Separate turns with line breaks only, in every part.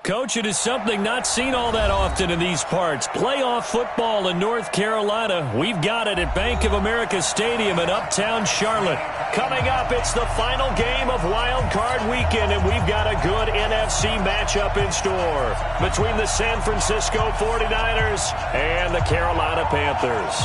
Coach, it is something not seen all that often in these parts. Playoff football in North Carolina. We've got it at Bank of America Stadium in Uptown Charlotte. Coming up, it's the final game of Wild Card Weekend, and we've got a good NFC matchup in store between the San Francisco 49ers and the Carolina Panthers.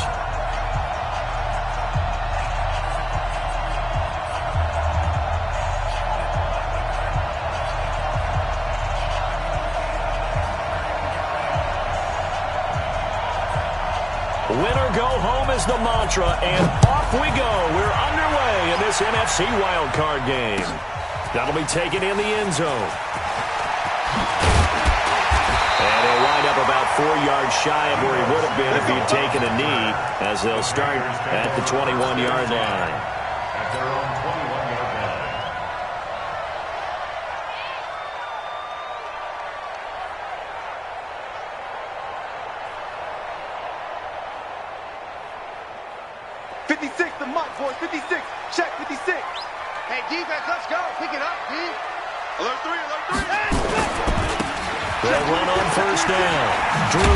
Winner go home is the mantra, and off we go. We're underway in this NFC wildcard game. That'll be taken in the end zone. And he'll wind up about 4 yards shy of where he would have been if he'd taken a knee, as they'll start at the 21-yard line.
At their own 21-yard line.
The mic, boys. 56. Check 56.
Hey, defense, let's go. Pick it up, D.
Alert 3, alert 3.
They'll run on first down. Drew.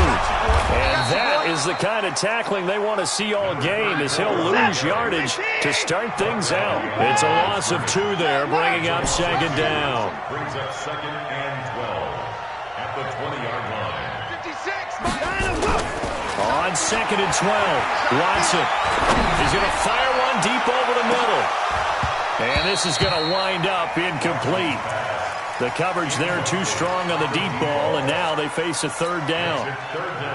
And that is the kind of tackling they want to see all game, as he'll lose yardage to start things out. It's a loss of 2 there, bringing up second down.
Brings up second and 12 at the 20-yard line.
56.
On second and 12, Watson. He's going to fire one deep over the middle. And this is going to wind up incomplete. The coverage there too strong on the deep ball, and now they face a third down.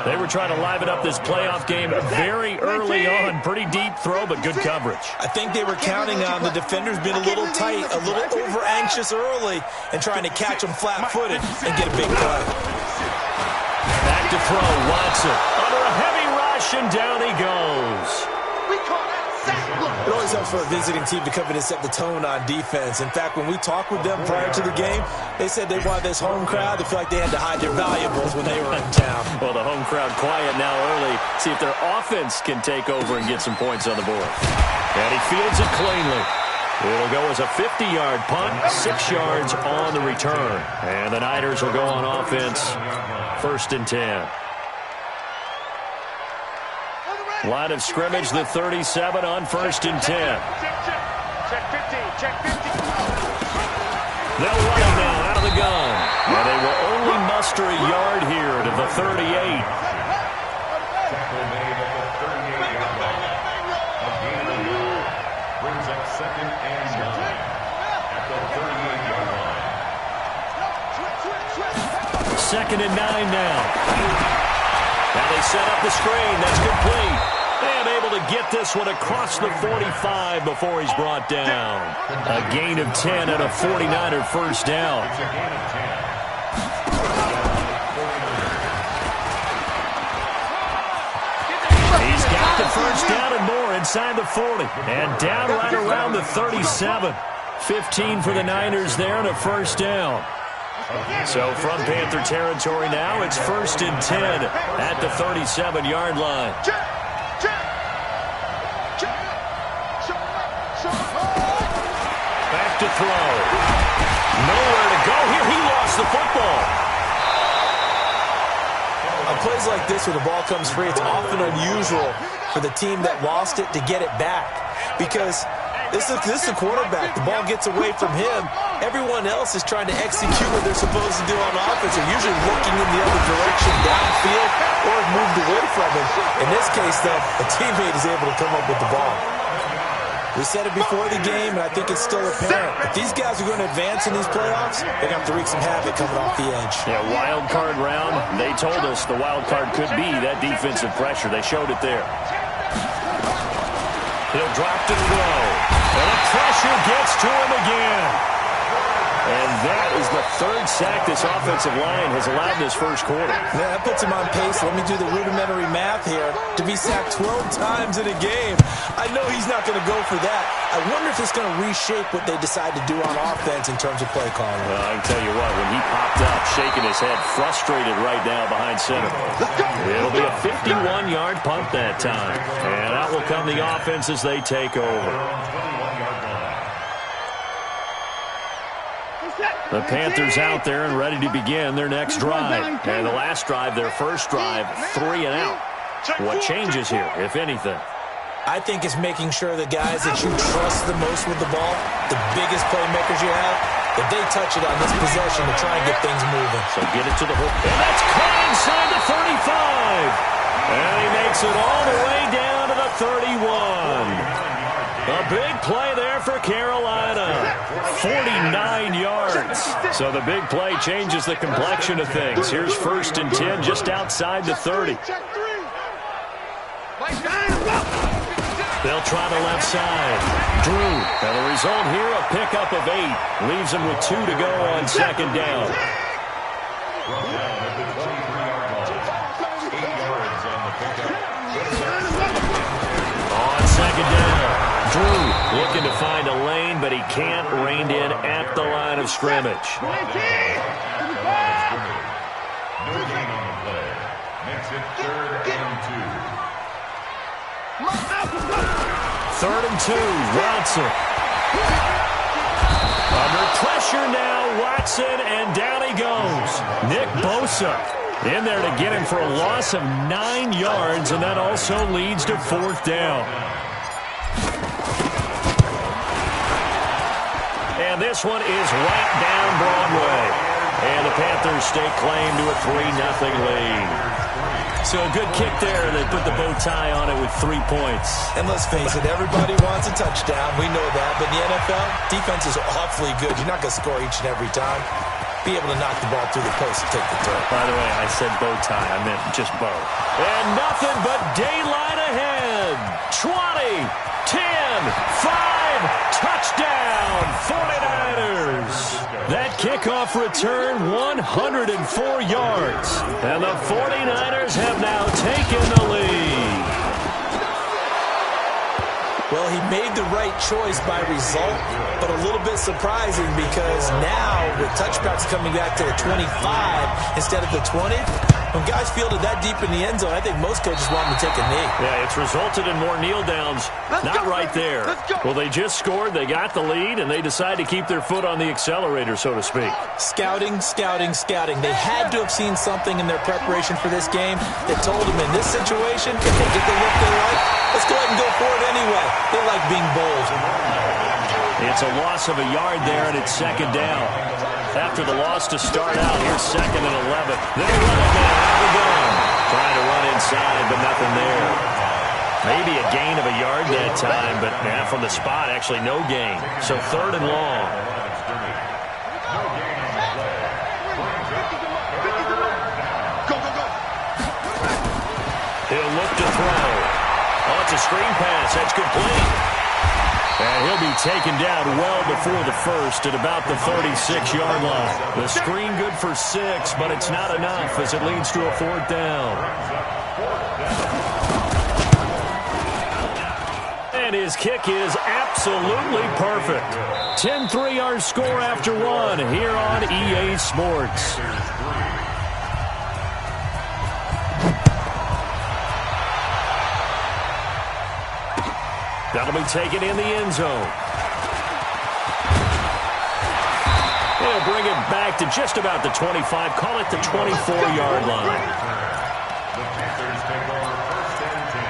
They were trying to liven up this playoff game very early on. Pretty deep throw, but good coverage.
I think they were counting on the defenders being a little tight, a little over-anxious early, and trying to catch them flat-footed and get a big play.
Back to throw, Watson. Under a heavy rush, and down he goes.
It always helps for a visiting team to come in and set the tone on defense. In fact, when we talked with them prior to the game, they said they wanted this home crowd to feel like they had to hide their valuables when they were in town.
Well, the home crowd quiet now early. See if their offense can take over and get some points on the board. And he fields it cleanly. It'll go as a 50-yard punt, 6 yards on the return. And the Niners will go on offense, first and 10. Line of scrimmage, the 37 on first and 10.
Check 50. Check 50.
They'll run it now out of the gun. And they will only muster a yard here to the 38.
Tackle made at the 38-yard line. A gain of 9. Brings up second and 9 at the 38-yard line.
Second and 9 now. Now they set up the screen. That's complete. And able to get this one across the 45 before he's brought down. A gain of 10 and a 49er first down.
It's a gain of 10.
He's got the first down and more inside the 40. And down right around the 37. 15 for the Niners there and a first down. So from Panther territory now, it's first and 10 at the 37-yard line. Back to throw. Nowhere to go here. He lost the football.
On plays like this where the ball comes free, it's often unusual for the team that lost it to get it back. Because this is a quarterback. The ball gets away from him. Everyone else is trying to execute what they're supposed to do on offense. They're usually looking in the other direction, downfield, or moved away from him. In this case, though, a teammate is able to come up with the ball. We said it before the game, and I think it's still apparent. If these guys are going to advance in these playoffs, they're going to have to wreak some havoc coming off the edge.
Yeah, wild card round. They told us the wild card could be that defensive pressure. They showed it there. He'll drop to throw. And the pressure gets to him again. And that is the third sack this offensive line has allowed this first quarter.
Yeah, that puts him on pace. Let me do the rudimentary math here. To be sacked 12 times in a game. I know he's not going to go for that. I wonder if it's going to reshape what they decide to do on offense in terms of play calling.
Well, I can tell you what, when he popped up, shaking his head, frustrated right now behind center. It'll be a 51-yard punt that time. And out will come the offense as they take over. The Panthers out there and ready to begin their next drive. And the last drive, their first drive, 3 and out. What changes here, if anything?
I think it's making sure the guys that you trust the most with the ball, the biggest playmakers you have, that they touch it on this possession to try and get things moving.
So get it to the hook. And that's caught inside the 35. And he makes it all the way down to the 31. A big play there for Carolina. 49 yards. So the big play changes the complexion of things. Here's 1st and 10 just outside the 30. They'll try the left side. Drew. And the result here, a pickup of 8. Leaves him with 2 to go on 2nd down. On 2nd down, Drew looking to find a lane, but he can't rein in at the line of scrimmage.
No gain on the play. Makes it 3rd and 2.
3rd and 2, Watson. Under pressure now, Watson, and down he goes. Nick Bosa in there to get him for a loss of 9 yards, and that also leads to 4th down. And this one is right down Broadway. And the Panthers stake claim to a 3-0 lead. So a good kick there. They put the bow tie on it with 3 points.
And let's face it, everybody wants a touchdown. We know that. But in the NFL, defense is awfully good. You're not going to score each and every time. Be able to knock the ball through the post and take the throw.
By the way, I said bow tie. I meant just bow. And nothing but daylight ahead. 20, 10, 5, touchdown, 49ers. That kickoff return, 104 yards. And the 49ers have now taken the lead.
Well, he made the right choice by result, but a little bit surprising because now with touchbacks coming back to the 25 instead of the 20, when guys fielded that deep in the end zone, I think most coaches want them to take a knee.
Yeah, it's resulted in more kneel downs. Not right there. Well, they just scored, they got the lead, and they decide to keep their foot on the accelerator, so to speak.
Scouting, scouting, scouting. They had to have seen something in their preparation for this game that told them in this situation, if they get the look they like, let's go ahead and go for it anyway. They like being bold.
It's a loss of a yard there, and it's 2nd down. After the loss to start out, here's 2nd and 11. They'll run it now. Trying to run inside, but nothing there. Maybe a gain of a yard that time, but from the spot, actually no gain. So 3rd and long. He'll look to throw. Oh, it's a screen pass. That's complete. And he'll be taken down well before the first at about the 36-yard line. The screen good for 6, but it's not enough as it leads to a 4th down. And his kick is absolutely perfect. 10-3 our score after 1 here on EA Sports. That'll be taken in the end zone. They'll bring it back to just about the 25. Call it the 24-yard line.
The Panthers take over 1st and 10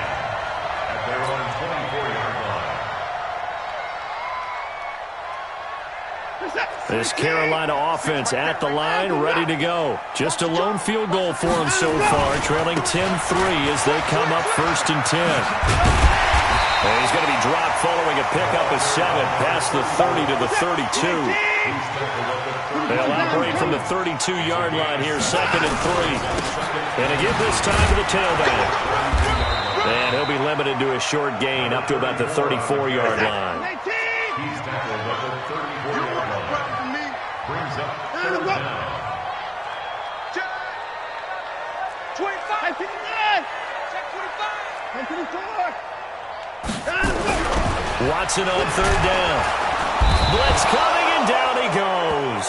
at their own 24-yard line.
This Carolina offense at the line, ready to go. Just a lone field goal for them so far, trailing 10-3 as they come up 1st and 10. And he's going to be dropped following a pickup of 7 past the 30 to the 32. They'll operate from the 32-yard line here, 2nd and 3. And to give this time to the tailback. And he'll be limited to a short gain up to about the 34-yard line.
He's tackled at the 34-yard line. Brings up 3rd down.
25. Check 25.
Watson on 3rd down. Blitz coming, and down he goes.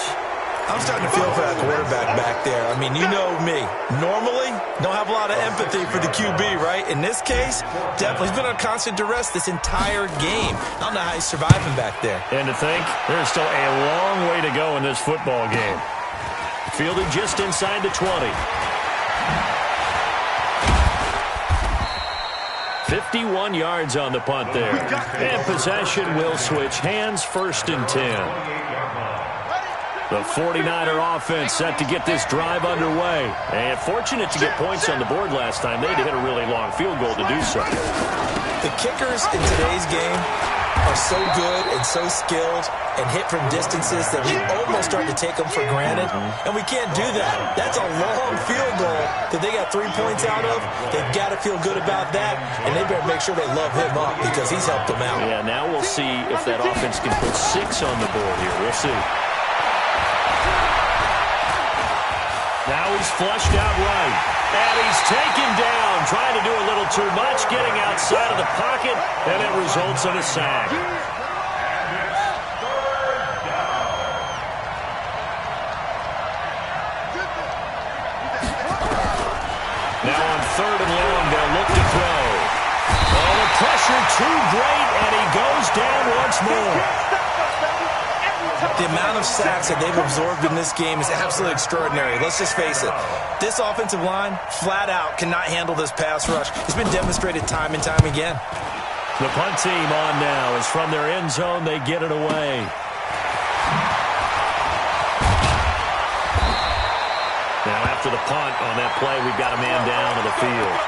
I'm starting to feel for that quarterback back there. I mean, you know me. Normally, don't have a lot of empathy for the QB, right? In this case, definitely. He's been on constant duress this entire game. I don't know how he's surviving back there.
And to think, there's still a long way to go in in this football game. Fielded just inside the 20. 51 yards on the punt there. And possession will switch hands, 1st and 10. The 49er offense set to get this drive underway. And fortunate to get points on the board last time. They had to hit a really long field goal to do so.
The kickers in today's game are so good and so skilled and hit from distances that we almost start to take them for granted. And we can't do that. That's a long field goal that they got 3 points out of. They've got to feel good about that, and they better make sure they love him up because he's helped them out.
Yeah, now we'll see if that offense can put 6 on the board here. We'll see. Now he's flushed out right. And he's taken down, trying to do a little too much, getting outside of the pocket, and it results in a sack. Now on 3rd and long, they'll look to throw. Oh, the pressure too great, and he goes down once more.
The amount of sacks that they've absorbed in this game is absolutely extraordinary. Let's just face it. This offensive line, flat out, cannot handle this pass rush. It's been demonstrated time and time again.
The punt team on now is from their end zone. They get it away. Now after the punt on that play, we've got a man down to the field.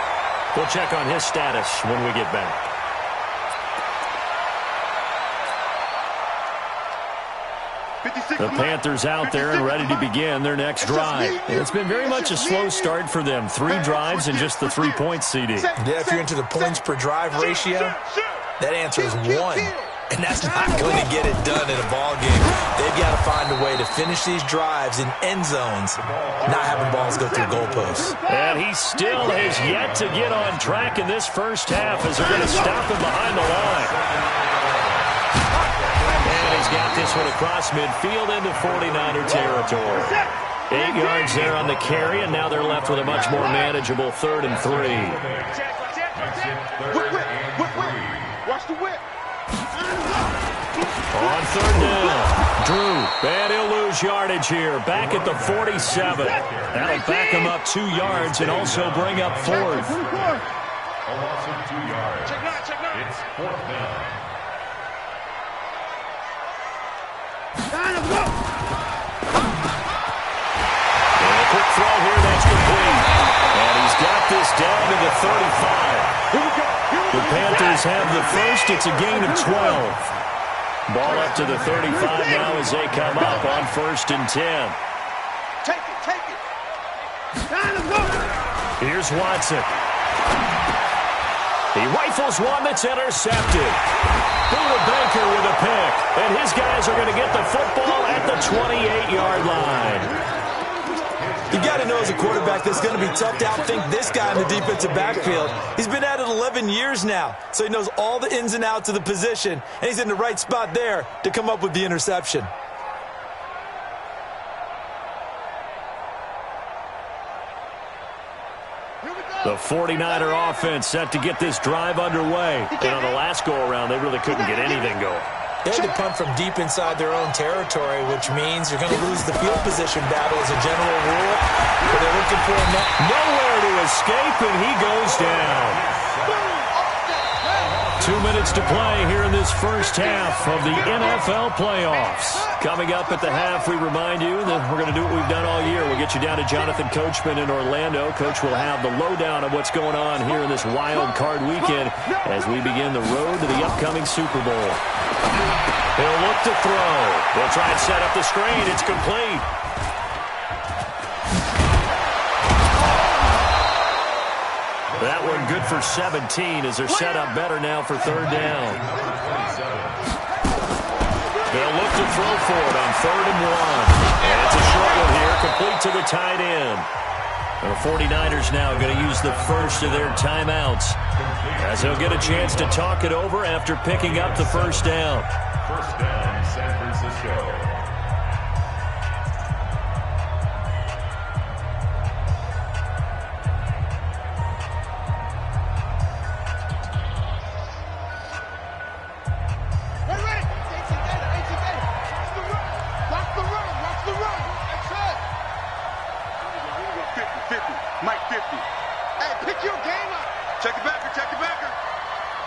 We'll check on his status when we get back. The Panthers out there and ready to begin their next drive. It's been very much a slow start for them. 3 drives and just the 3 points, CD.
Yeah, if you're into the points per drive ratio, that answer is 1. And that's not going to get it done in a ball game. They've got to find a way to finish these drives in end zones, not having balls go through goalposts.
And he still has yet to get on track in this first half as they're going to stop him behind the line. He's got this one across midfield into 49er territory. 8 yards there on the carry, and now they're left with a much more manageable 3rd and 3.
Watch the whip.
On 3rd down, Drew, and he'll lose yardage here. Back at the 47. That'll back him up 2 yards and also bring up 4th.
A loss of 2 yards. It's 4th down.
And a quick throw here, that's complete. And he's got this down to the 35. The Panthers have the first. It's a gain of 12. Ball up to the 35 now as they come up on 1st and 10.
Take it.
Here's Watson. He rifles one that's intercepted. Buda Baker with a pick. And his guys are going to get the football at the 28-yard line.
You got to know as a quarterback that's going to be tough to outthink this guy in the defensive backfield. He's been at it 11 years now, so he knows all the ins and outs of the position, and he's in the right spot there to come up with the interception.
The 49er offense set to get this drive underway. And on the last go-around, they really couldn't get anything going.
They had to punt from deep inside their own territory, which means you're going to lose the field position battle as a general rule. But they're looking for him
nowhere to escape, and he goes down. 2 minutes to play here in this first half of the NFL playoffs. Coming up at the half, we remind you that we're going to do what we've done all year. We'll get you down to Jonathan Coachman in Orlando. Coach will have the lowdown of what's going on here in this wild card weekend as we begin the road to the upcoming Super Bowl. He'll look to throw. They'll try and set up the screen. It's complete. That one good for 17 as they're set up better now for 3rd down. They'll look to throw for it on 3rd and 1. And it's a short one here, complete to the tight end. And the 49ers now going to use the first of their timeouts as they'll get a chance to talk it over after picking up the first down.
First down, San Francisco.
Mike 50. Hey, pick your game up. Check the backer, check the backer.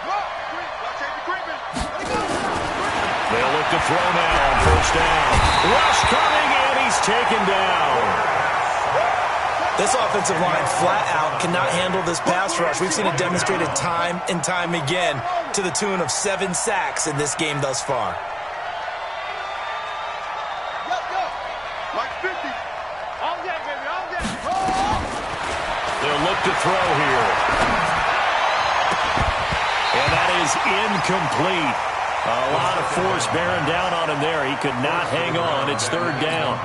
Watch the creeping.
They'll look to throw now on first down. Rush coming, and he's taken down.
This offensive line flat out cannot handle this pass rush. We've seen it demonstrated time and time again to the tune of 7 sacks in this game thus far.
Mike 50. All day, baby, all day.
They'll look to throw here. And that is incomplete. A lot of force bearing down on him there. He could not hang on. It's third down.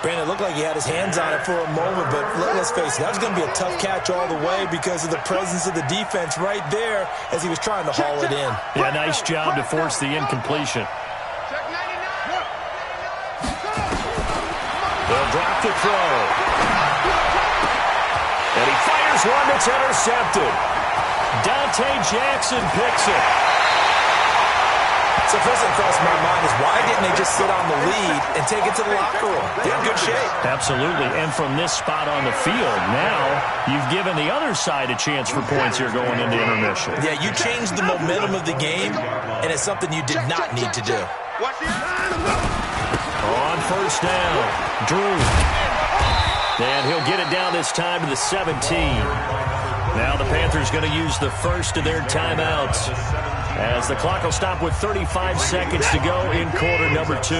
Brandon, it looked like he had his hands on it for a moment, but let's face it, that was going to be a tough catch all the way because of the presence of the defense right there as he was trying to haul it in.
Yeah, nice job to force the incompletion. They'll drop the throw. And he fires one that's intercepted. Dante Jackson picks it.
So first thing crossed my mind is why didn't they just sit on the lead and take it to the locker room? They're in good shape.
Absolutely. And from this spot on the field, now you've given the other side a chance for points here going into intermission.
Yeah, you changed the momentum of the game, and it's something you did not need to do.
On first down, Drew. And he'll get it down this time to the 17. Now the Panthers going to use the first of their timeouts as the clock will stop with 35 seconds to go in quarter number 2.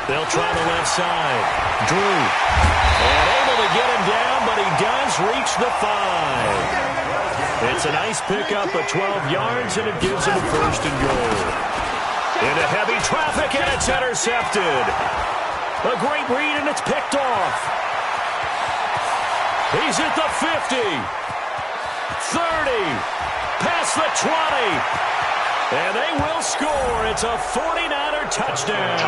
They'll try the left side. Drew. And able to get him down, but he does reach the 5. It's a nice pickup of 12 yards, and it gives him a first and goal. Into heavy traffic, and it's intercepted. A great read, and it's picked off. He's at the 50. 30, past the 20, and they will score. It's a 49er touchdown.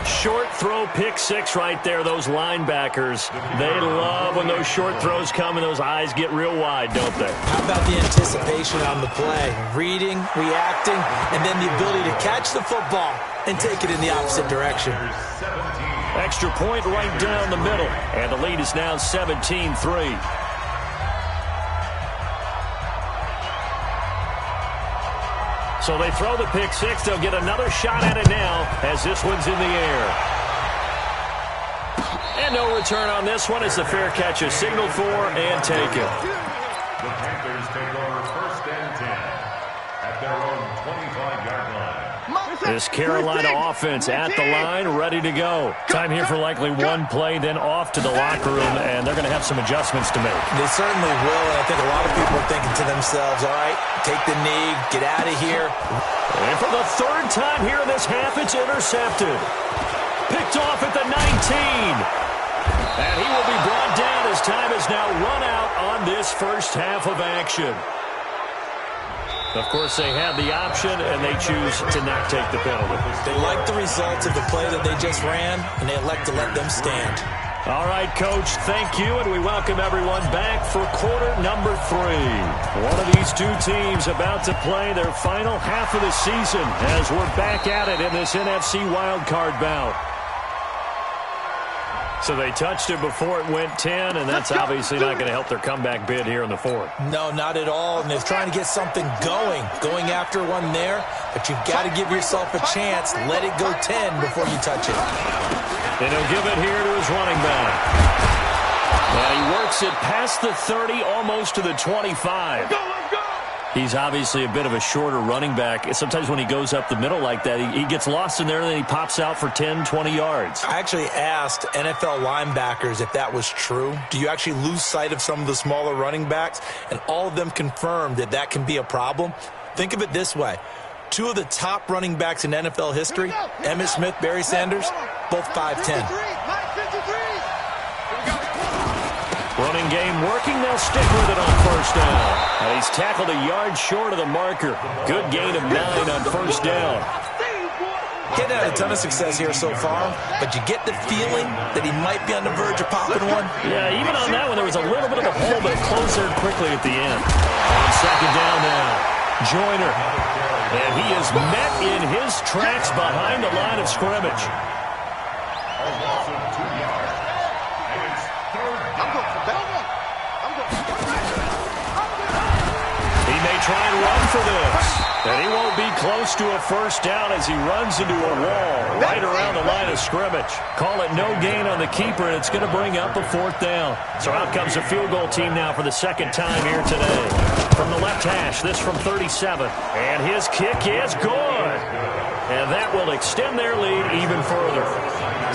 Short throw, pick 6 right there. Those linebackers, they love when those short throws come and those eyes get real wide, don't they?
How about the anticipation on the play? Reading, reacting, and then the ability to catch the football and take it in the opposite direction.
Extra point right down the middle, and the lead is now 17-3. So they throw the pick 6. They'll get another shot at it now as this one's in the air. And no return on this one as the fair catch is signaled for and taken.
The Panthers take over first and 10 at their own 25-yard line.
This Carolina offense at the line, ready to go. Time here for likely one play, then off to the locker room, and they're going to have some adjustments to make.
They certainly will, and I think a lot of people are thinking to themselves, all right, take the knee, get out of here.
And for the third time here in this half, it's intercepted. Picked off at the 19. And he will be brought down as time is now run out on this first half of action. Of course, they had the option, and they choose to not take the penalty.
They like the results of the play that they just ran, and they elect to let them stand.
All right, Coach, thank you, and we welcome everyone back for quarter number 3. One of these two teams about to play their final half of the season as we're back at it in this NFC wildcard bout. So they touched it before it went 10, and that's obviously not going to help their comeback bid here in the 4th.
No, not at all, and they're trying to get something going after one there, but you've got to give yourself a chance. Let it go 10 before you touch it.
And he'll give it here to his running back. And he works it past the 30, almost to the 25. He's obviously a bit of a shorter running back. Sometimes when he goes up the middle like that, he gets lost in there, and then he pops out for 10, 20 yards.
I actually asked NFL linebackers if that was true. Do you actually lose sight of some of the smaller running backs? And all of them confirmed that that can be a problem. Think of it this way. 2 of the top running backs in NFL history, Emmitt Smith, Barry Sanders, both 5'10".
Running game working. They'll stick with it on first down. And he's tackled a yard short of the marker. Good gain of 9 on first down.
Getting had a ton of success here so far, but you get the feeling that he might be on the verge of popping one.
Yeah, even on that one, there was a little bit of a hole, but it closed there quickly at the end. On second down now. Joyner. And he is met in his tracks behind the line of scrimmage.
A loss of 2 yards. And it's third down.
He may try and run for this. And he won't be close to a first down as he runs into a wall right around the line of scrimmage. Call it no gain on the keeper, and it's going to bring up a 4th down. So out comes a field goal team now for the 2nd time here today. From the left hash, this from 37. And his kick is good. And that will extend their lead even further.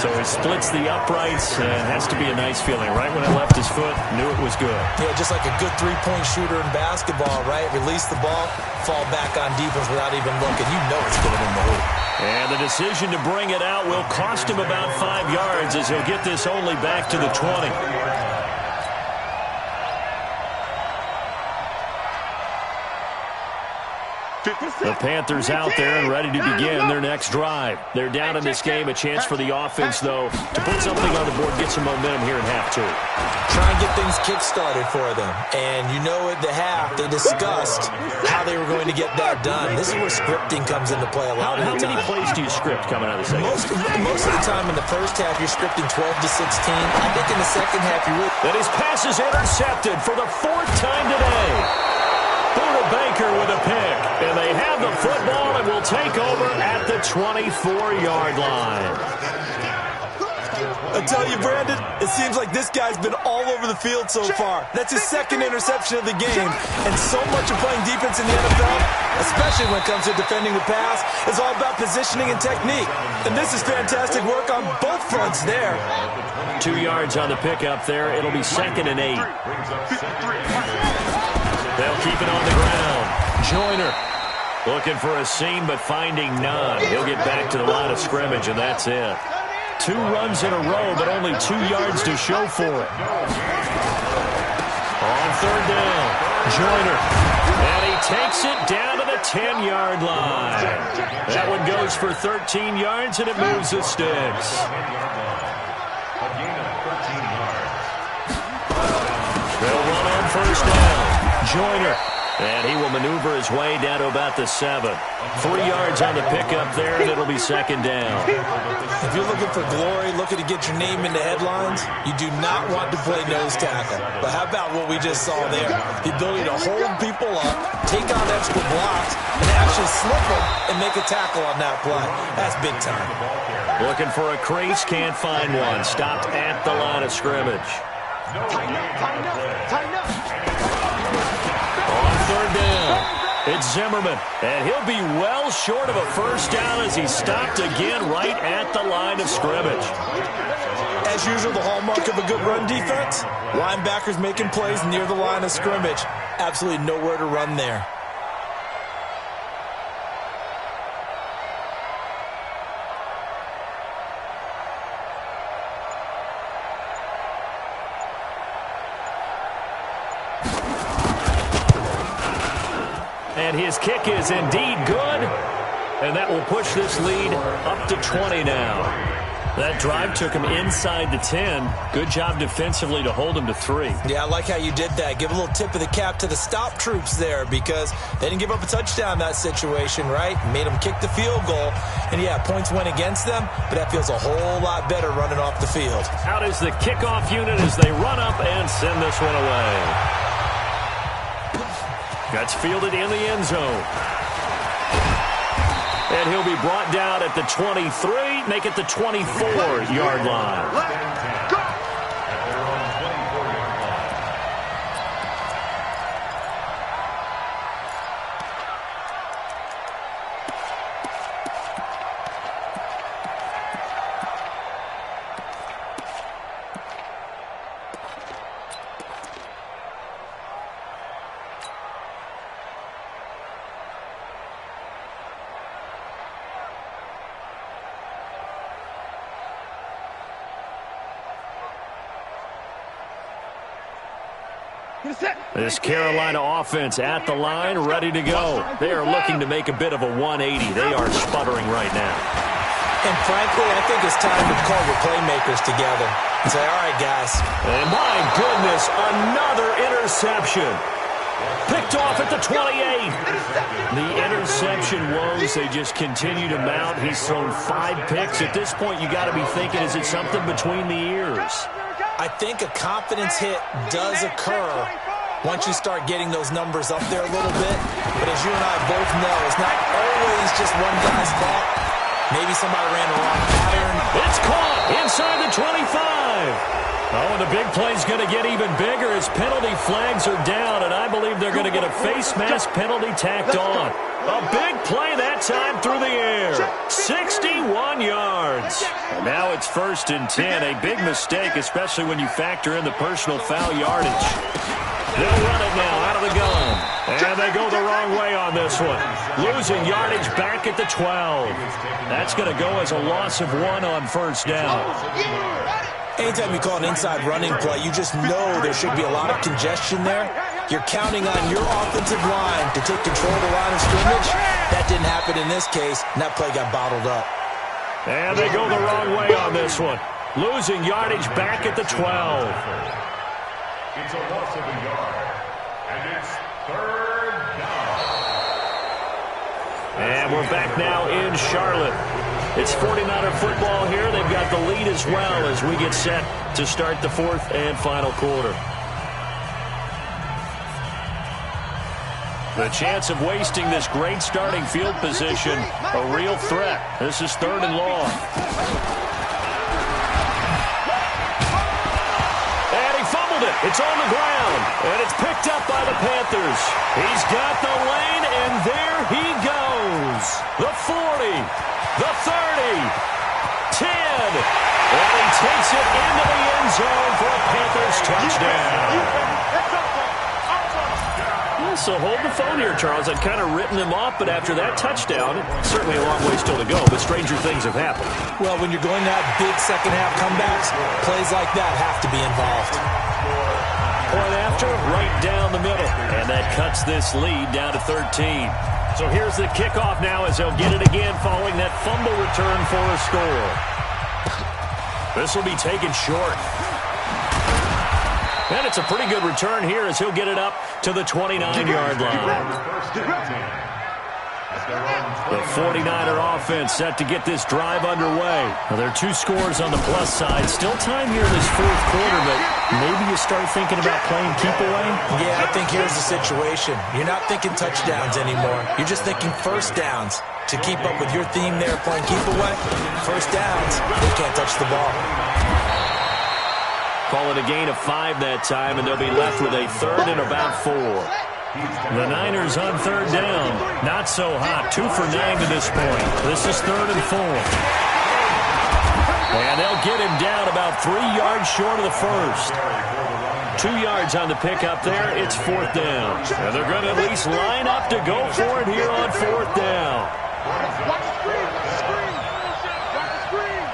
So he splits the uprights, and has to be a nice feeling. Right when it left his foot, knew it was good.
Yeah, just like a good three-point shooter in basketball, right? Release the ball, fall back on defense without even looking. You know it's going in the hoop.
And the decision to bring it out will cost him about 5 yards as he'll get this only back to the 20. The Panthers out there and ready to begin their next drive. They're down in this game. A chance for the offense, though, to put something on the board, get some momentum here in half 2.
Try and get things kick-started for them. And you know at the half, they discussed how they were going to get that done. This is where scripting comes into play a lot of the time.
How many plays do you script coming out of the second?
Most of the time in the first half, you're scripting 12 to 16. I think in the second half, you really...
And his pass is intercepted for the 4th time today. Buda Baker with a pick. And they have the football and will take over at the 24-yard line.
I tell you, Brandon, it seems like this guy's been all over the field so far. That's his 2nd interception of the game. And so much of playing defense in the NFL, especially when it comes to defending the pass, is all about positioning and technique. And this is fantastic work on both fronts there.
2 yards on the pickup there. It'll be 2nd and 8. They'll keep it on the ground. Joyner looking for a seam, but finding none. He'll get back to the line of scrimmage, and that's it. 2 runs in a row, but only 2 yards to show for it. On 3rd down, Joyner. And he takes it down to the 10-yard line. That one goes for 13 yards, and it moves the sticks. They'll run on 1st down. Joyner, and he will maneuver his way down to about the 7. 3 yards on the pickup there, and it'll be 2nd down.
If you're looking for glory, looking to get your name into headlines, you do not want to play nose tackle. But how about what we just saw there? The ability to hold people up, take on extra blocks, and actually slip them and make a tackle on that play. That's big time.
Looking for a crease, can't find one. Stopped at the line of scrimmage. On 3rd down, it's Zimmerman, and he'll be well short of a first down as he's stopped again right at the line of scrimmage.
As usual, the hallmark of a good run defense, linebackers making plays near the line of scrimmage. Absolutely nowhere to run there.
And his kick is indeed good. And that will push this lead up to 20 now. That drive took him inside the 10. Good job defensively to hold him to 3.
Yeah, I like how you did that. Give a little tip of the cap to the stop troops there because they didn't give up a touchdown in that situation, right? Made them kick the field goal. And, yeah, points went against them, but that feels a whole lot better running off the field.
Out is the kickoff unit as they run up and send this one away. That's fielded in the end zone. And he'll be brought down at the 23, make it the 24-yard line.
Let's go!
This Carolina offense at the line, ready to go. They are looking to make a bit of a 180. They are sputtering right now.
And frankly, I think it's time to call your playmakers together and say, all right, guys.
And my goodness, another interception. Picked off at the 28. The interception woes, they just continue to mount. He's thrown 5 picks. At this point, you got to be thinking, is it something between the ears?
I think a confidence hit does occur once you start getting those numbers up there a little bit. But as you and I both know, it's not always just one guy's fault. Maybe somebody ran the wrong pattern.
It's caught inside the 25. Oh, and the big play's going to get even bigger as penalty flags are down, and I believe they're going to get a face mask penalty tacked on. A big play that time through the air. 61 yards. And now it's 1st and 10. A big mistake, especially when you factor in the personal foul yardage. They'll run it now out of the gun. And they go the wrong way on this one. Losing yardage back at the 12. That's going to go as a loss of 1 on 1st down.
Anytime you call an inside running play, you just know there should be a lot of congestion there. You're counting on your offensive line to take control of the line of scrimmage. That didn't happen in this case, and that play got bottled up.
And they go the wrong way on this one. Losing yardage back at the 12.
It's a loss of a yard, and it's 3rd down.
And we're back now in Charlotte. It's 49er football here. They've got the lead as well as we get set to start the 4th and final quarter. The chance of wasting this great starting field position, a real threat. This is 3rd and long. And he fumbled it. It's on the ground. And it's picked up by the Panthers. He's got the lane, and there he goes. The 40. The 30, 10, and he takes it into the end zone for a Panthers touchdown. So hold the phone here, Charles. I'd kind of written him off, but after that touchdown, certainly a long way still to go, but stranger things have happened.
Well, when you're going to have big second-half comebacks, plays like that have to be involved.
Point after, right down the middle, and that cuts this lead down to 13. So here's the kickoff now as they'll get it again following that fumble return for a score. This will be taken short. And it's a pretty good return here as he'll get it up to the 29-yard line. The 49er offense set to get this drive underway. Now, there are 2 scores on the plus side. Still time here in this 4th quarter, but maybe you start thinking about playing keep away?
Yeah, I think here's the situation. You're not thinking touchdowns anymore. You're just thinking 1st downs. To keep up with your theme there, playing keep away, 1st downs, they can't touch the ball.
Call it a gain of 5 that time, and they'll be left with a 3rd and about 4. The Niners on 3rd down. Not so hot. 2 for 9 to this point. This is 3rd and 4. And they'll get him down about 3 yards short of the 1st. 2 yards on the pickup there. It's 4th down. And they're going to at least line up to go for it here on 4th down.
Watch the screen. Watch the screen. Watch the screen.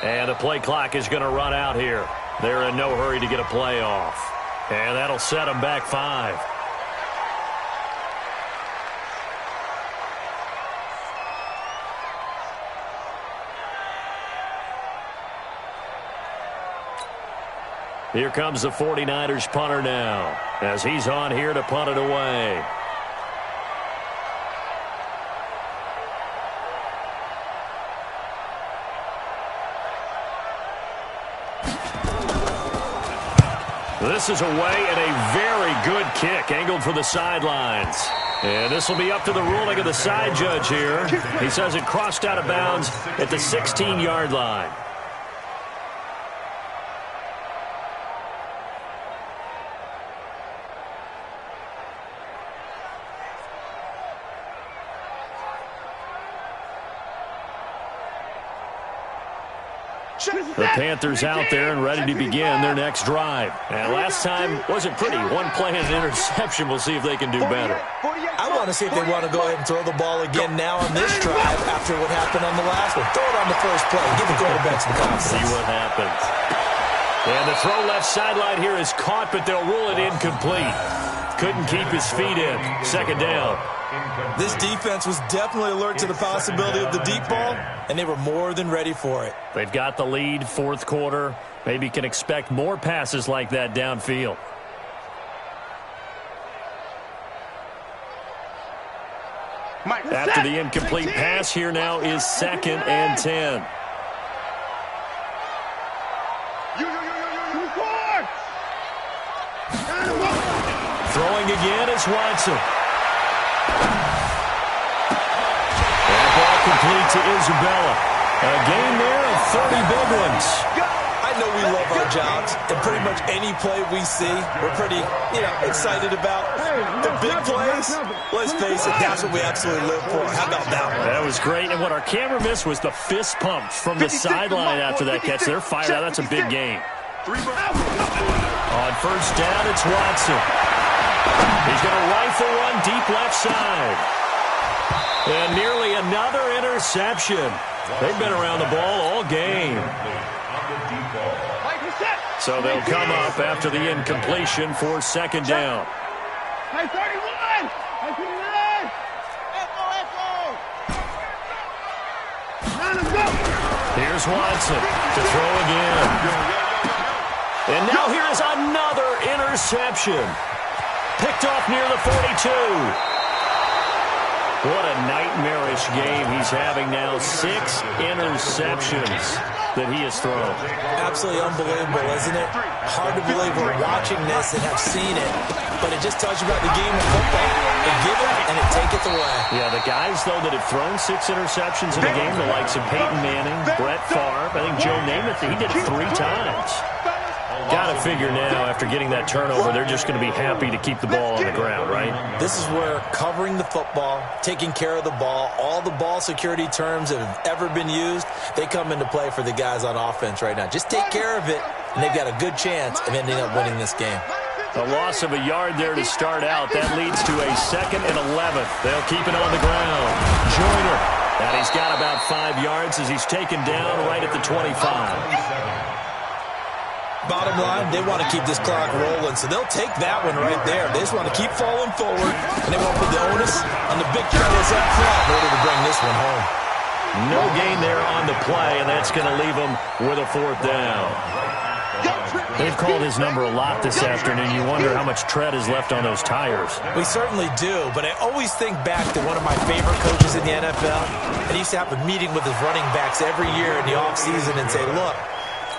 And the play clock is going to run out here. They're in no hurry to get a play off. And that'll set them back 5. Here comes the 49ers punter now, as he's on here to punt it away. This is away and a very good kick, angled for the sidelines. And this will be up to the ruling of the side judge here. He says it crossed out of bounds at the 16-yard line. The Panthers out there and ready to begin their next drive. And last time wasn't pretty. One play and an interception. We'll see if they can do better.
I want to see if they want to go ahead and throw the ball again now on this drive after what happened on the last one. Throw it on the first play. Give the quarterback some confidence.
See what happens. And the throw left sideline here is caught, but they'll rule it incomplete. Couldn't keep his feet in. Second down.
This defense was definitely alert to the possibility of the deep ball, and they were more than ready for it.
They've got the lead, fourth quarter. Maybe can expect more passes like that downfield. After the incomplete pass, here now is 2nd and 10. Throwing again is Watson. That ball complete to Isabella. A game there of 30 big ones.
I know we love our jobs, and pretty much any play we see, we're pretty, excited about. The big plays, let's face it, that's what we absolutely live for. How about that one?
That was great, and what our camera missed was the fist pumps from the sideline after that catch. They're fired out. That's a big game. On first down, it's Watson. He's going to rifle one deep left side. And nearly another interception. They've been around the ball all game. So they'll come up after the incompletion for 2nd down.
Hey, 31! Hey, 29!
Here's Watson to throw again. And now here's another interception. Picked off near the 42. What a nightmarish game he's having now. 6 interceptions that he has thrown.
Absolutely unbelievable, isn't it? Hard to believe we're watching this and have seen it, but it just tells you about the game of football. They give it and they take it away.
Yeah, the guys, though, that have thrown 6 interceptions in a game, the likes of Peyton Manning, Brett Favre, I think Joe Namath, he did it 3 times. Got to figure now, after getting that turnover, they're just going to be happy to keep the ball on the ground, right?
This is where covering the football, taking care of the ball, all the ball security terms that have ever been used, they come into play for the guys on offense right now. Just take care of it, and they've got a good chance of ending up winning this game.
A loss of a yard there to start out. That leads to a 2nd and 11. They'll keep it on the ground. Joyner. And he's got about 5 yards as he's taken down right at the 25.
Bottom line, they want to keep this clock rolling, so they'll take that one right there. They just want to keep falling forward, and they won't put the onus on the big fellas up front in order to bring this one home.
No gain there on the play, and that's going to leave them with a 4th down. They've called his number a lot this afternoon. You wonder how much tread is left on those tires.
We certainly do, but I always think back to one of my favorite coaches in the NFL, and he used to have a meeting with his running backs every year in the offseason and say, look,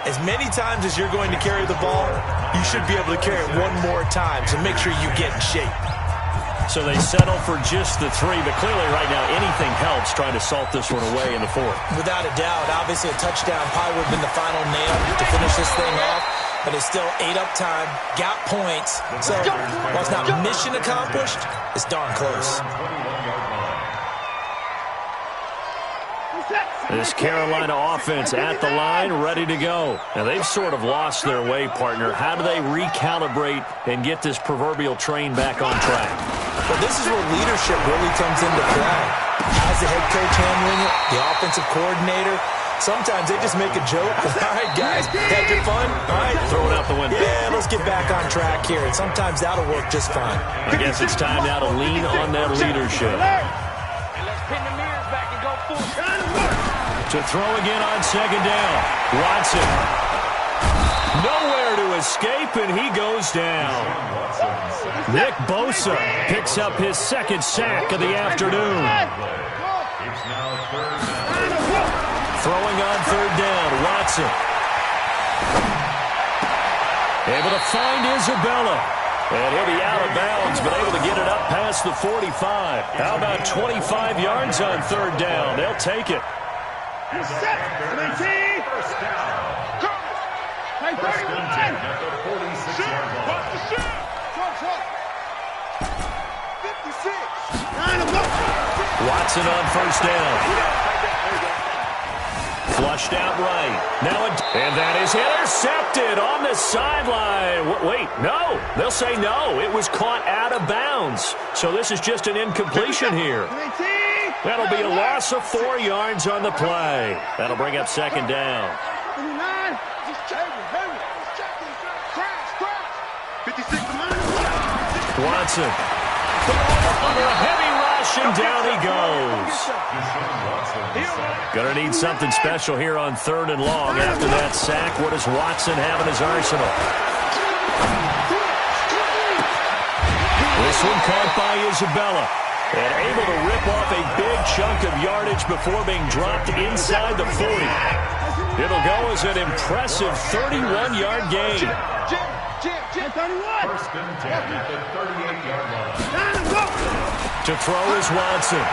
as many times as you're going to carry the ball, you should be able to carry it one more time, so make sure you get in shape.
So they settle for just the 3, but clearly right now anything helps trying to salt this one away in the 4th.
Without a doubt, obviously a touchdown probably would have been the final nail to finish this thing off, but it's still 8 up time, got points, so while it's not mission accomplished, it's darn close.
This Carolina offense at the line, ready to go. Now, they've sort of lost their way, partner. How do they recalibrate and get this proverbial train back on track?
Well, this is where leadership really comes into play. How's the head coach handling it? The offensive coordinator? Sometimes they just make a joke. All right, guys, had your fun? All right.
Throw it out the window.
Yeah, let's get back on track here. And sometimes that'll work just fine.
I guess it's time now to lean on that leadership. To throw again on 2nd down. Watson. Nowhere to escape, and he goes down. Nick Bosa picks up his 2nd sack of the afternoon. Throwing on 3rd down. Watson. Able to find Isabella. And he'll be out of bounds, but able to get it up past the 45. How about 25 yards on 3rd down? They'll take it. Watson on 1st down. Flushed out right. Now, and that is intercepted on the sideline. Wait, no. They'll say no. It was caught out of bounds. So this is just an incompletion here. That'll be a loss of 4 yards on the play. That'll bring up second down. Watson. Under a heavy rush, and down he goes. Gonna need something special here on 3rd and long. After that sack, what does Watson have in his arsenal? This one caught by Isabella. And able to rip off a big chunk of yardage before being dropped inside the 40. It'll go as an impressive 31-yard gain.
First and 10 at the 38-yard line.
To throw is Watson.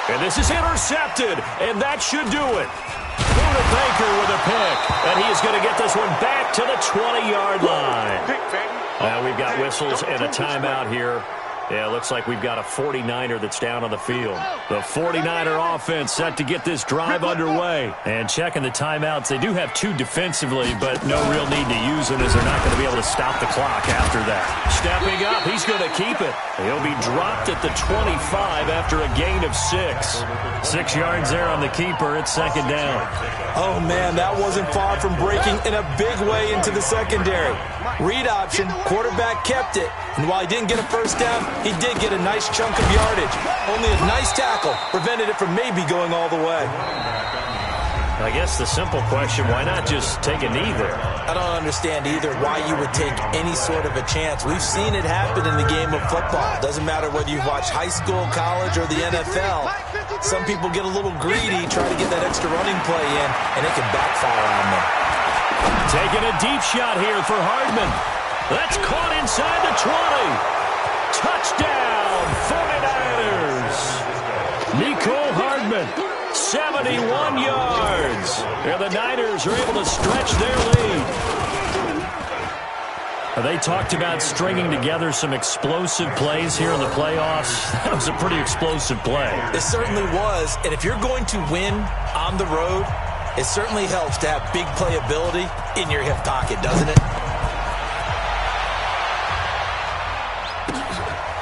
And this is intercepted, and that should do it. Buda Baker with a pick, and he is going to get this one back to the 20-yard line. We've got whistles and a timeout here. Yeah, it looks like we've got a 49er that's down on the field. The 49er offense set to get this drive underway. And checking the timeouts, they do have 2 defensively, but no real need to use them as they're not going to be able to stop the clock after that. Stepping up, he's going to keep it. He'll be dropped at the 25 after a gain of 6. 6 yards there on the keeper. It's second down.
Oh, man, that wasn't far from breaking in a big way into the secondary. Read option, quarterback kept it, and while he didn't get a first down, he did get a nice chunk of yardage. Only a nice tackle prevented it from maybe going all the way.
I guess the simple question, why not just take a knee there?
I don't understand either why you would take any sort of a chance. We've seen it happen in the game of football. Doesn't matter whether you watch high school, college, or the NFL. Some people get a little greedy, try to get that extra running play in, and it can backfire on them.
Taking a deep shot here for Hardman. That's caught inside the 20. Touchdown, 49ers. Nicole Hardman, 71 yards. And the Niners are able to stretch their lead. They talked about stringing together some explosive plays here in the playoffs. That was a pretty explosive play.
It certainly was. And if you're going to win on the road, it certainly helps to have big playability in your hip pocket, doesn't it?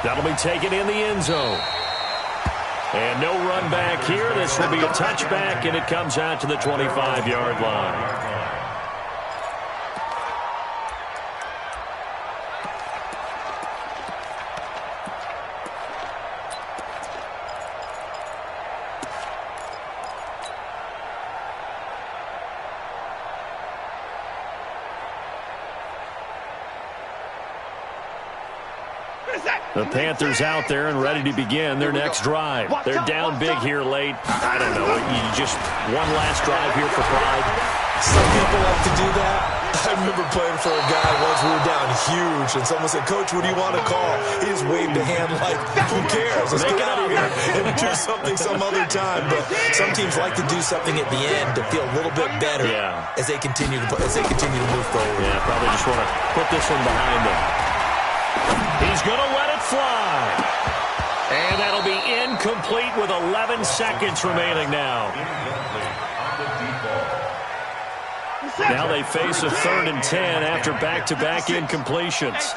That'll be taken in the end zone. And no run back here. This will be a touchback, and it comes out to the 25-yard line. The Panthers out there and ready to begin their next drive. They're down big here late. I don't know. You just one last drive here for pride.
Some people like to do that. I remember playing for a guy once. We were down huge, and someone said, "Coach, what do you want to call?" He just waved a hand like, "Who cares? Let's get out of here and do something some other time." But some teams like to do something at the end to feel a little bit better as they continue to move forward.
Yeah, probably just want to put this one behind them. He's going to let it fly. And that'll be incomplete with 11 seconds remaining now. Now they face a 3rd and 10 after back-to-back incompletions.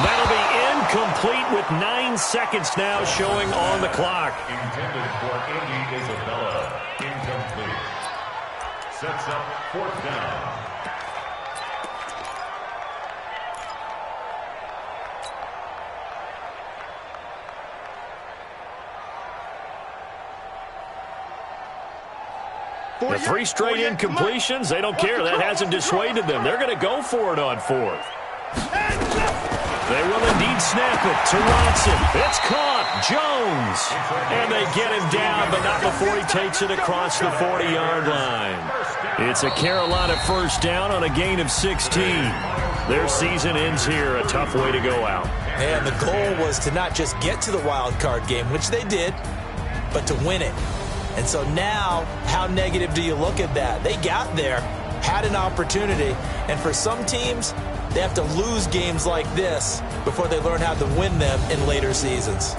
That'll be incomplete with 9 seconds now showing on the clock.
Intended for Andy Isabella. Incomplete. Sets up 4th down.
The 3 straight incompletions, they don't care. That hasn't dissuaded them. They're going to go for it on 4th. They will indeed snap it to Watson. It's caught. Jones. And they get him down, but not before he takes it across the 40-yard line. It's a Carolina first down on a gain of 16. Their season ends here. A tough way to go out.
And the goal was to not just get to the wild card game, which they did, but to win it. And so now, how negative do you look at that? They got there, had an opportunity, and for some teams, They have to lose games like this before they learn how to win them in later seasons.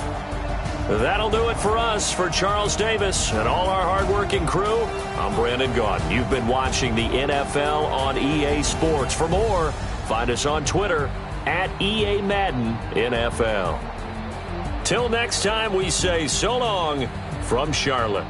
That'll do it for us. For Charles Davis and all our hardworking crew, I'm Brandon Gaudin. You've been watching the NFL on EA Sports. For more, find us on Twitter at EA Madden NFL. Till next time, we say so long from Charlotte.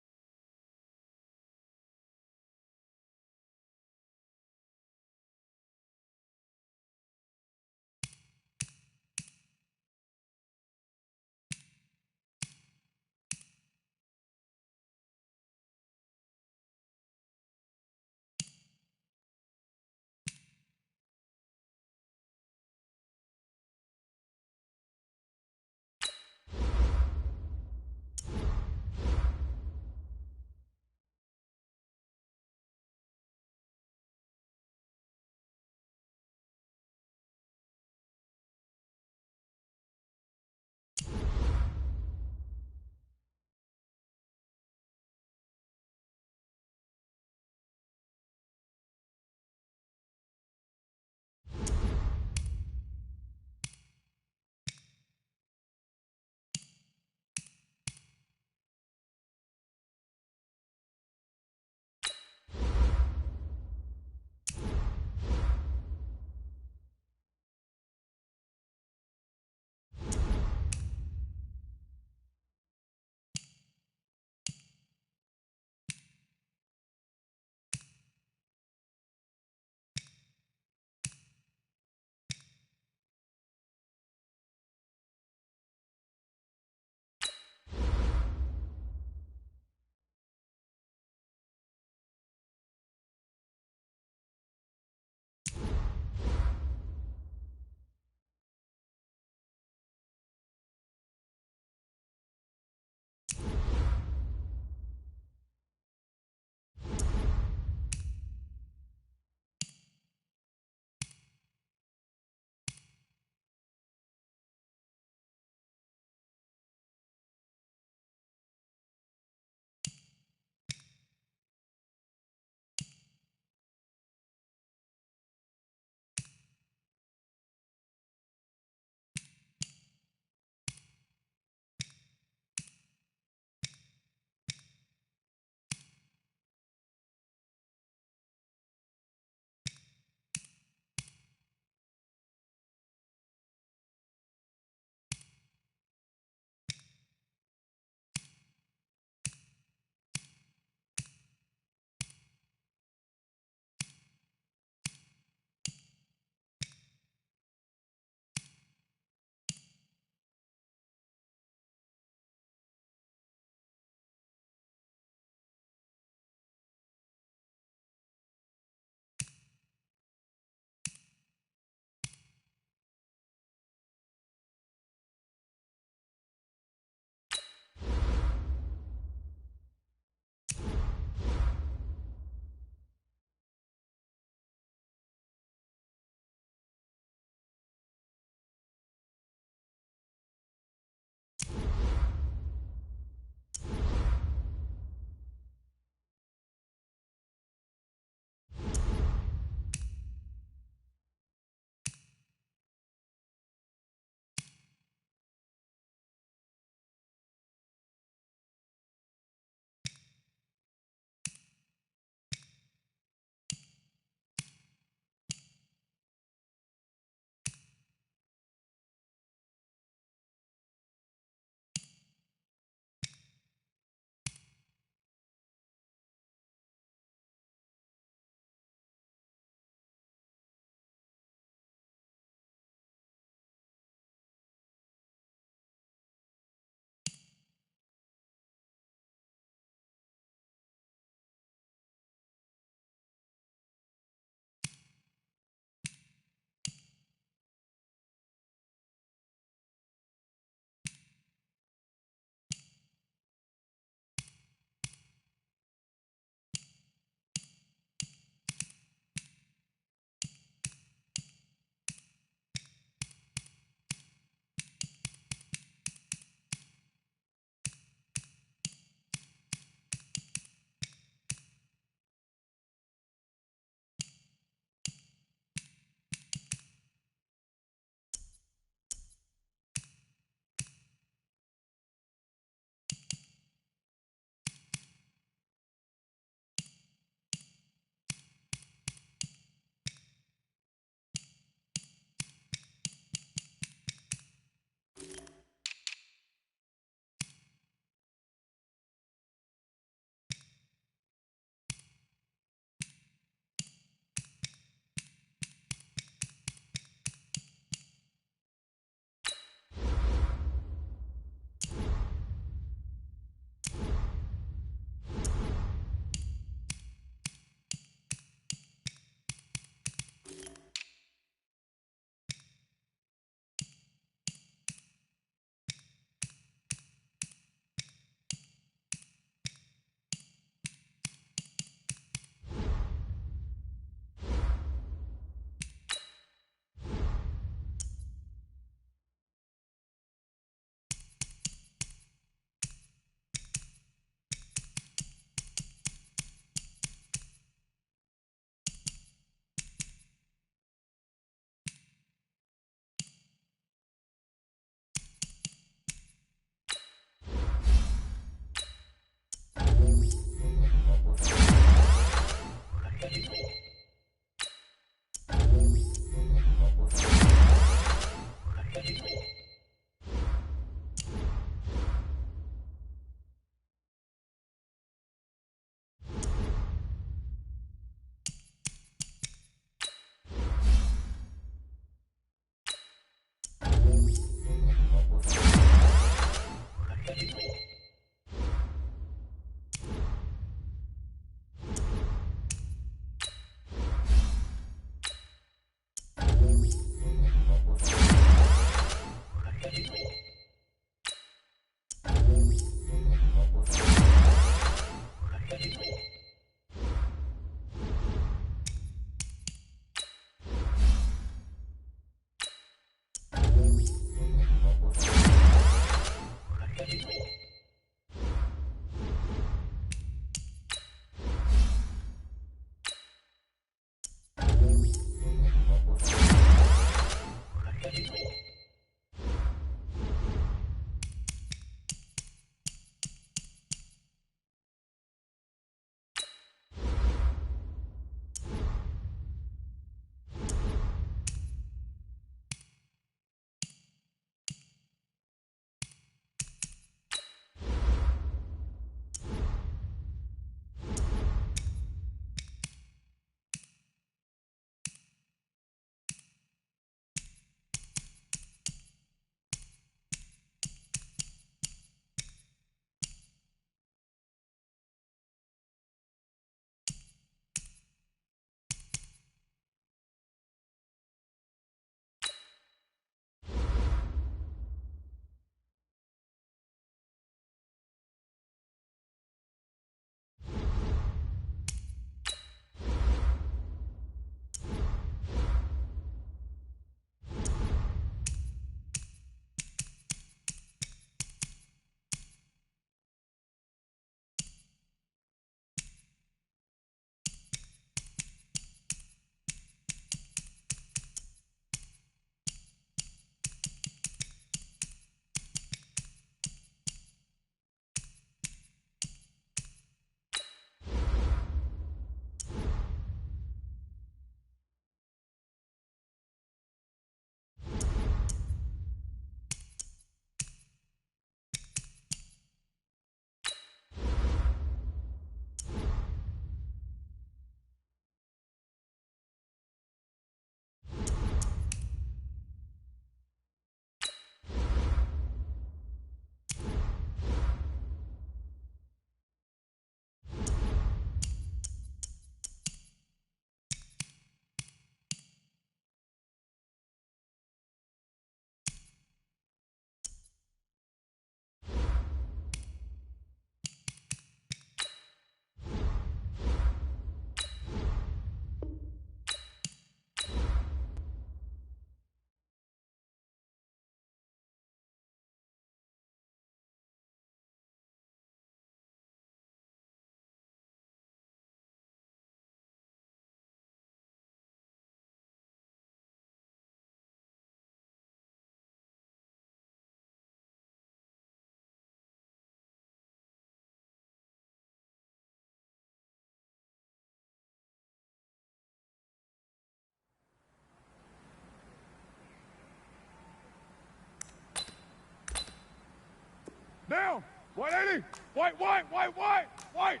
180. White.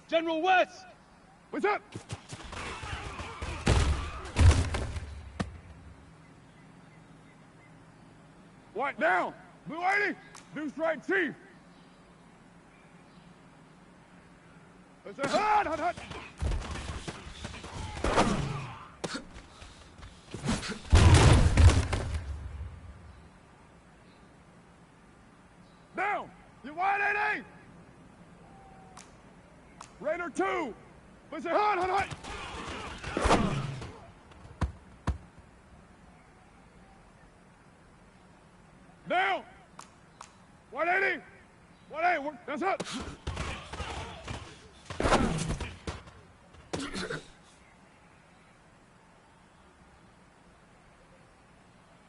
General West. What's up? White down. Blue 80. Blue strike chief. Let's say hut. Down. You white 80. Raider 2. Let's say hut. Down. 180. 180. That's it.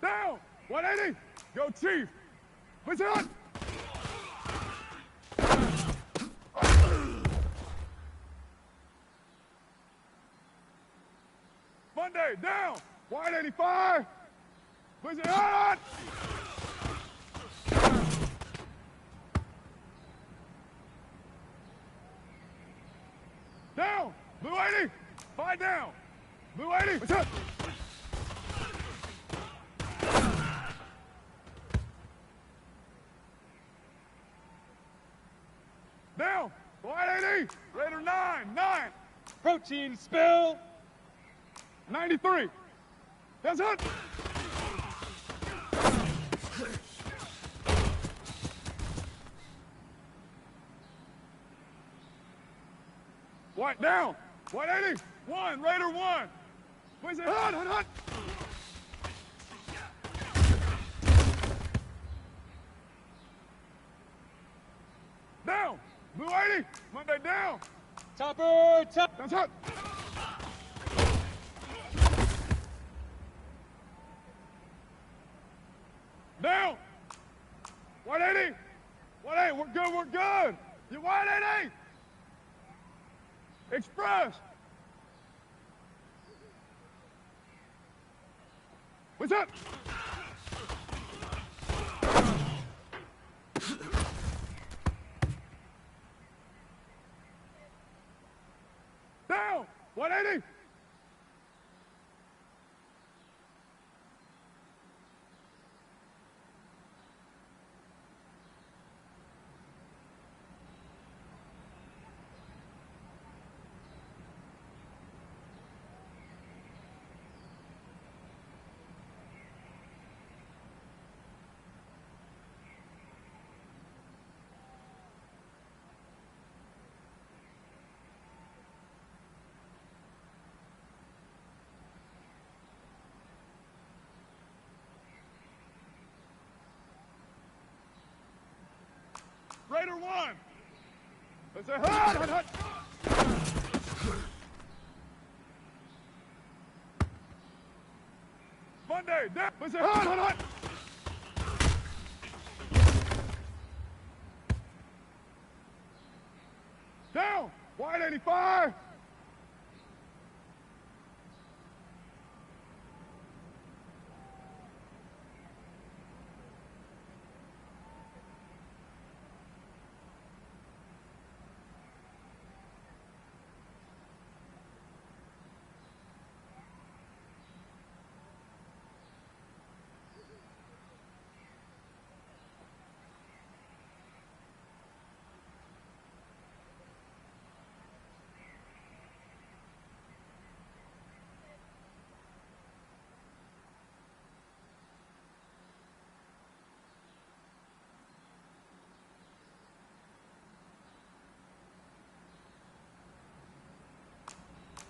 Down. 180. Go chief. What's it? Monday. Down. 185. What's it? Down. Blue 80. 5 down. Blue 80. What's up? Down. White 80. Raider 9. Protein spill. 93. That's it. White down. 180. 1. Raider 1. Where's it? Hut. Down. Blue 80. Monday down. Topper. That's hut. Down. 180. 180. We're good. You 180. Express. What's up? Down. 180. Raider 1. Let's say hut. Monday, down. Let's say hut. Down. White 85.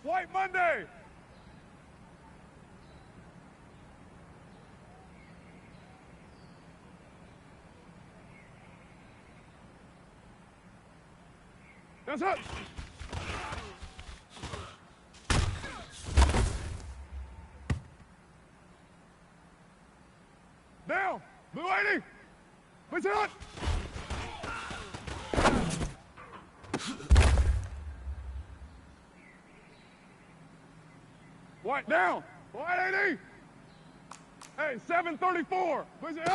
White Monday. That's it. Down. Blue 80. What's it? White down. White 80. Hey, 734. What's it?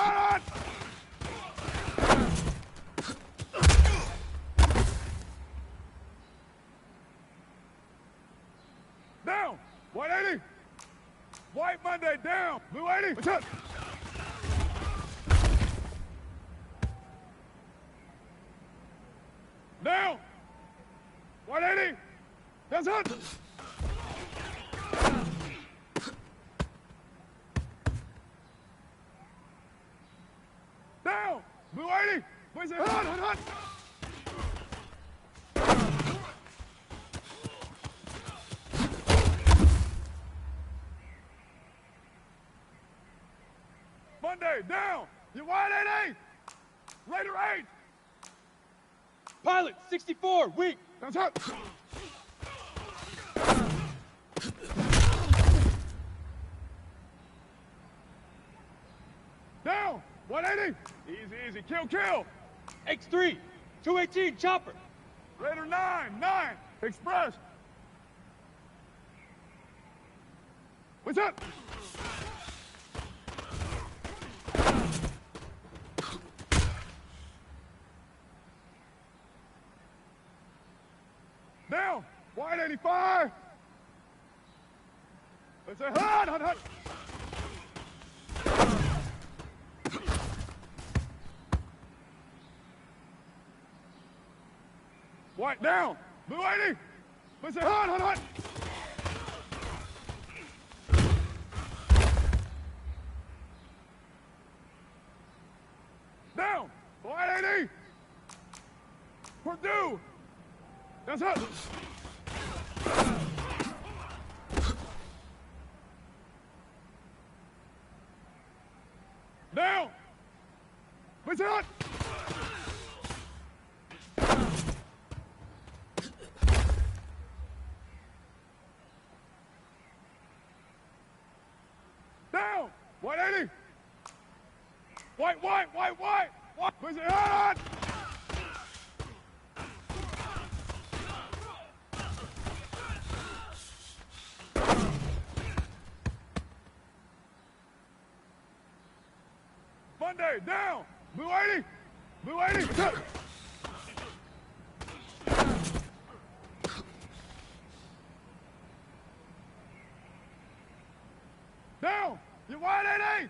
Down. White 80. White Monday, down. Blue 80. What's up? Down. White 80. That's up. Down. Blue 80. Where's it? Hot. Monday, down. You white 80. Raider 8.
Pilot, 64, weak.
That's up. Down. 180. Easy. Kill.
X3, 218, chopper.
Raider 9. Express. What's up? Down. White 85. Let's say hot. White down. Blue 80. Let's say hot. Down. White 80. Purdue. That's up. Down. What's up? Down. 180. White. Where's it hot? Monday, down. Blue 80. What's up? Down. You white 80.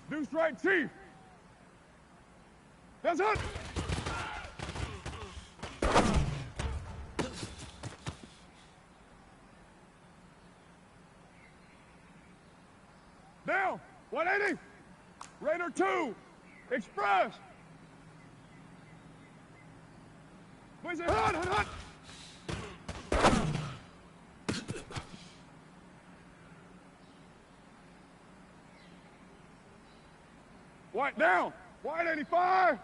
Deuce right, chief. That's it. Down. 180. Raider 2. Express. Where's it? Hot. White down. White 85.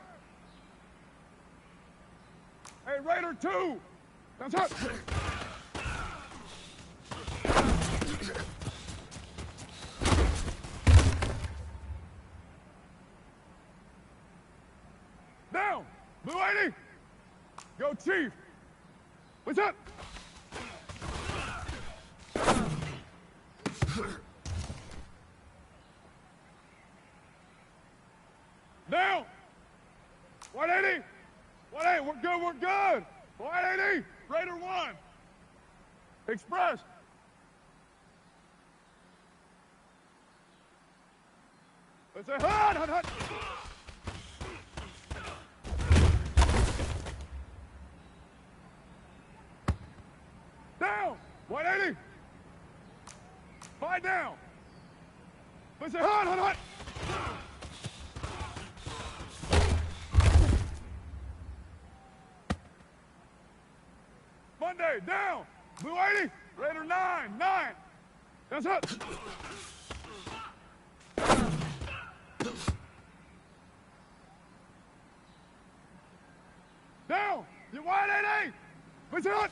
Hey, Raider 2. That's hot. Down. Blue 80. Go, Chief. What's up? Down. 180. 180. We're good. 180. Raider 1. Express. Let's say hot. Down. 180. 5 down. Let's say hot. Monday, down. Blue 80. Raider 9. That's up. Down. You white 80. What's up?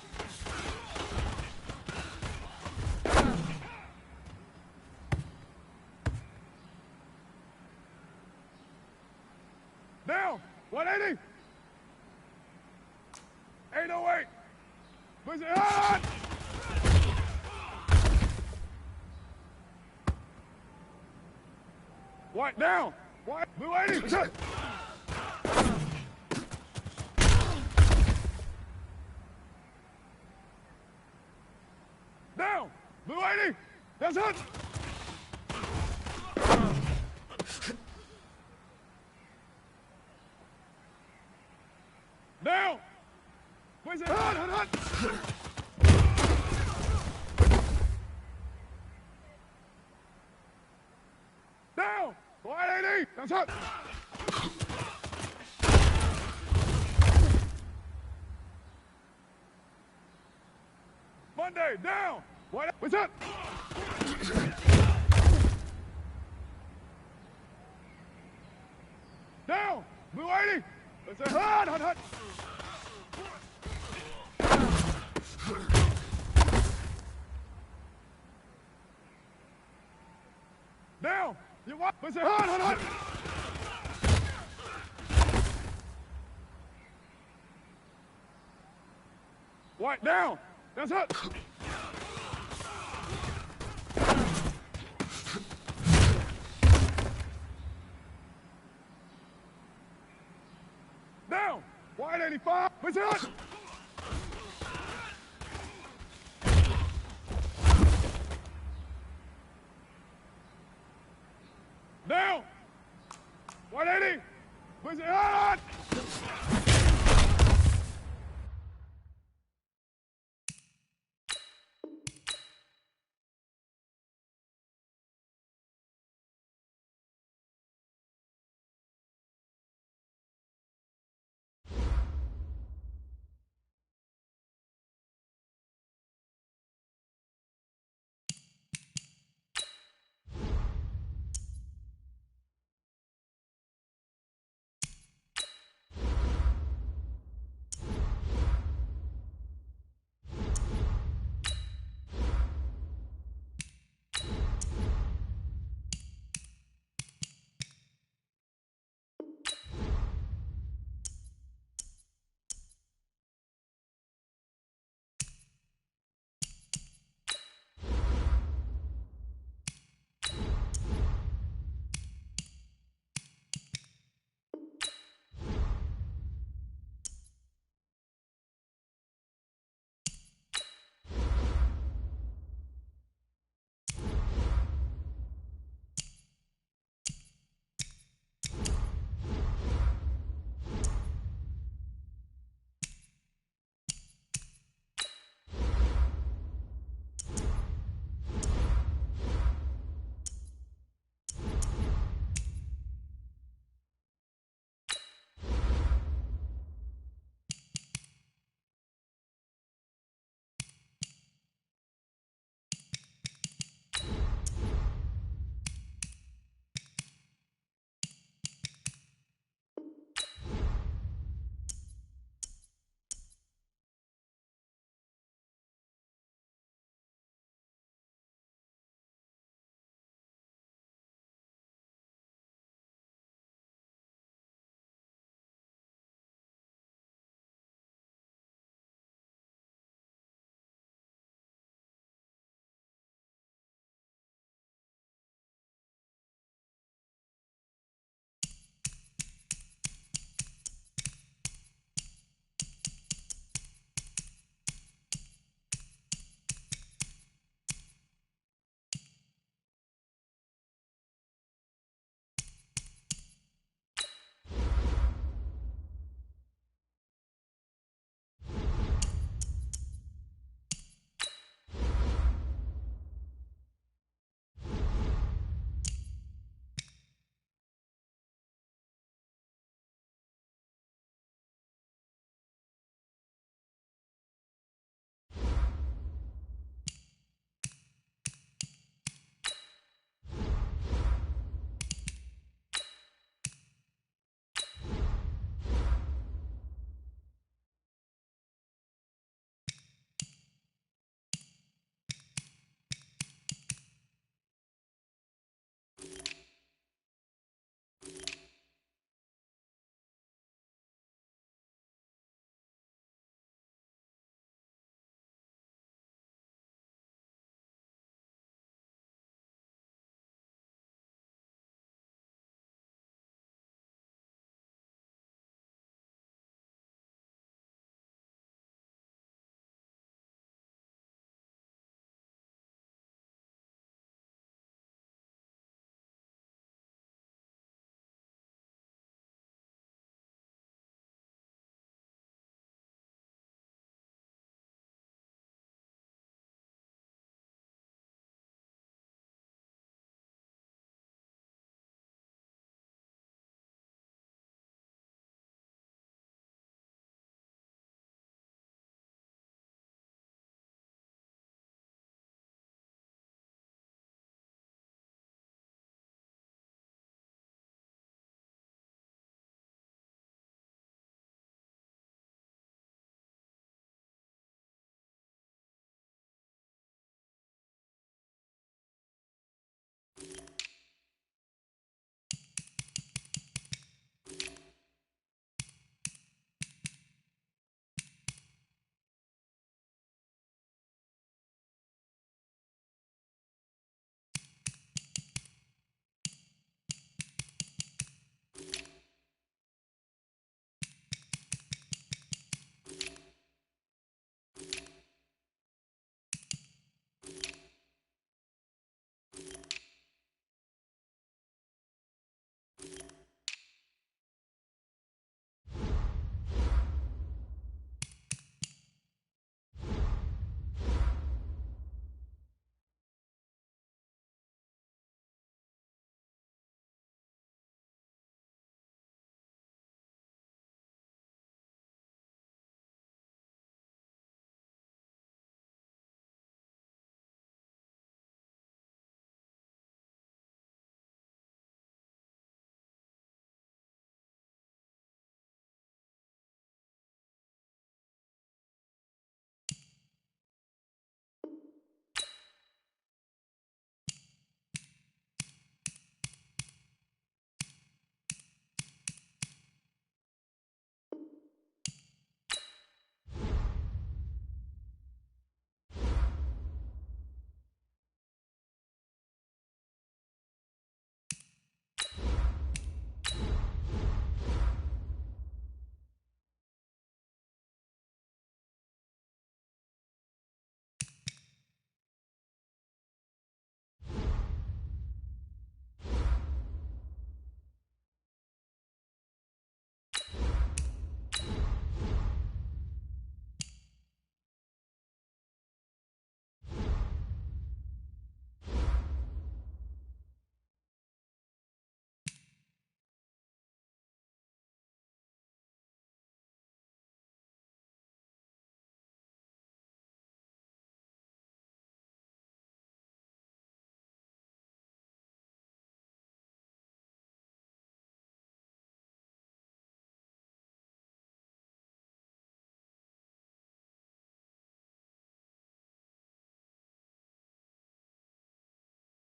Down. 180. 808. Where's it? Hot! White down. White. Blue 80. What's up? Down. Blue 80. That's it. Down. Where's it? Hut. Down. 180. That's it. Monday. Down. What's up? Down. Blue 80. Let's say hut. Down. You what? Let's say hut. White down. That's it. Down. White 85. What's it? Down. 180. What's it?